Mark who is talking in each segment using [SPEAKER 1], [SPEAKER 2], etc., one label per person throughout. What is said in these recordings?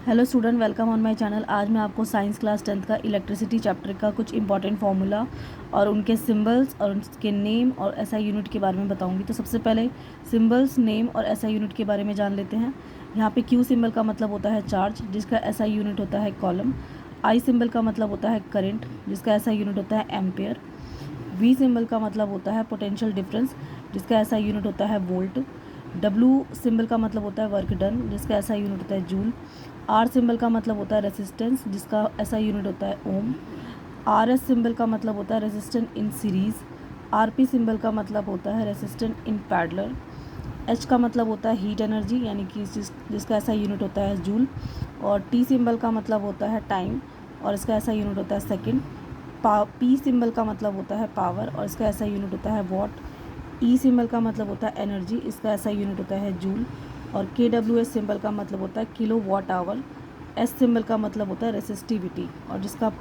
[SPEAKER 1] Hello student, welcome on my channel. आज मैं आपको साइंस क्लास 10th का इलेक्ट्रिसिटी चैप्टर का कुछ इंपॉर्टेंट फार्मूला और उनके सिंबल्स और उनके नेम और एसआई यूनिट के बारे में बताऊंगी। तो सबसे पहले सिंबल्स, नेम और एसआई यूनिट के बारे में जान लेते हैं। यहाँ पे क्यू सिंबल का मतलब होता है चार्ज, जिसका एसआई यूनिट होता है कॉलम। आई सिंबल का मतलब होता है करंट, जिसका एसआई यूनिट होता है एम्पेयर। वी सिंबल का मतलब होता है पोटेंशियल डिफरेंस, जिसका एसआई यूनिट होता है वोल्ट। डब्ल्यू सिंबल का मतलब होता है वर्क डन, जिसका एसआई यूनिट होता है जूल। आर सिंबल का मतलब होता है रेसिस्टेंस, जिसका ऐसा यूनिट होता है ओम। आर एस सिंबल का मतलब होता है resistant in series. R P symbol का मतलब होता है रेसिस्टेंट इन पैरेलल। एच का मतलब होता है हीट एनर्जी, यानी कि जिसका ऐसा यूनिट होता है जूल। और टी सिंबल का मतलब होता है टाइम, और इसका ऐसा यूनिट होता है सेकेंड। पी सिंबल का मतलब होता है पावर, और इसका ऐसा यूनिट होता है वॉट। ई सिंबल का मतलब होता है एनर्जी, इसका ऐसा यूनिट होता है जूल। और के डब्ल्यू एस सिंबल का मतलब होता है kilowatt hour. S symbol का मतलब होता है रेसिस्टिविटी, और जिसका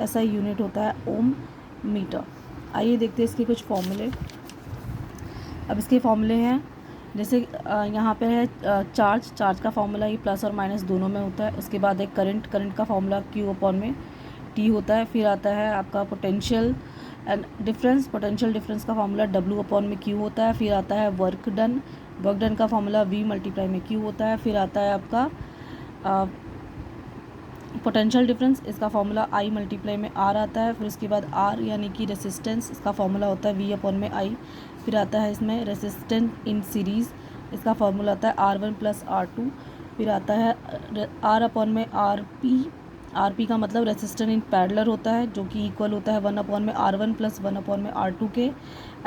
[SPEAKER 1] ऐसा यूनिट होता है ओम मीटर। आइए देखते हैं इसके कुछ फॉर्मूले। अब इसके फॉर्मूले हैं, जैसे यहाँ पे है चार्ज का फॉर्मूला ये प्लस और माइनस दोनों में होता है। उसके बाद एक करंट का फॉर्मूला क्यू अपॉन में टी होता है। फिर आता है आपका पोटेंशियल डिफरेंस का फॉर्मूला डब्ल्यू अपॉन में क्यू होता है। फिर आता है वर्क डन का फॉर्मूला वी मल्टीप्लाई में क्यू होता है। फिर आता है आपका पोटेंशियल डिफरेंस, इसका फॉर्मूला आई मल्टीप्लाई में आर आता है। फिर उसके बाद आर यानी कि रेसिस्टेंस, इसका फॉर्मूला होता है वी अपॉन में आई। फिर आता है इसमें रेसिस्टेंट इन सीरीज़, इसका फॉर्मूला आता है R one plus R two. फिर आता है आर अपॉन में आर पी का मतलब रेसिस्टेंट इन पैरेलल होता है, जो कि इक्वल होता है वन अपॉन में R one plus one upon में आर टू के।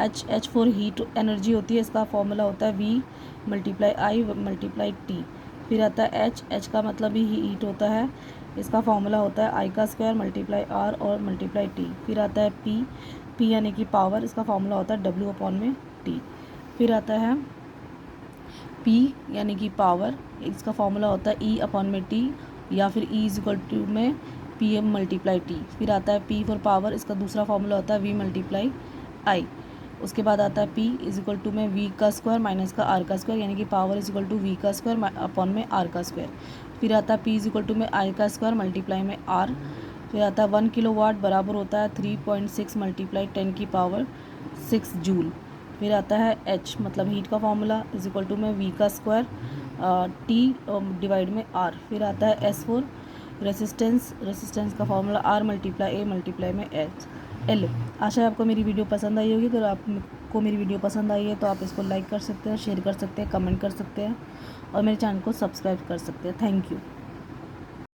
[SPEAKER 1] एच फॉर हीट एनर्जी होती है, इसका फॉर्मूला होता है V multiply I multiply T. फिर आता है एच का मतलब ही हीट होता है, इसका फॉर्मूला होता है आई का स्क्वायर मल्टीप्लाई आर और मल्टीप्लाई टी। फिर आता है पी यानी कि पावर, इसका फॉर्मूला होता है डब्ल्यू अपॉन में टी। फिर आता है पी यानी कि पावर, इसका फॉर्मूला होता है ई अपॉन में टी, या फिर ई इज इक्वल टू में पी एम मल्टीप्लाई टी। फिर आता है पी फॉर पावर, इसका दूसरा फॉर्मूला होता है वी मल्टीप्लाई आई। उसके बाद आता है पी इज इक्वल टू में वी का स्क्वायर माइनस का आर का स्क्वायर, यानी कि power is equal to V का स्क्वायर अपॉन में आर का स्क्वायर। फिर आता है पी इज इक्वल टू में आई का स्क्वायर मल्टीप्लाई में आर। फिर आता है 1 किलोवाट बराबर होता है 3.6 मल्टीप्लाई 10 की पावर 6 जूल। फिर आता है एच मतलब हीट का फॉर्मूला इज इक्वल टू में वी का स्क्वायर टी डिवाइड में आर। फिर आता है एस फोर रेसिस्टेंस का formula R multiply A multiply में एल। आशा है आपको मेरी वीडियो पसंद आई होगी। अगर आपको मेरी वीडियो पसंद आई है तो आप इसको लाइक कर सकते हैं, शेयर कर सकते हैं, कमेंट कर सकते हैं और मेरे चैनल को सब्सक्राइब कर सकते हैं। Thank you.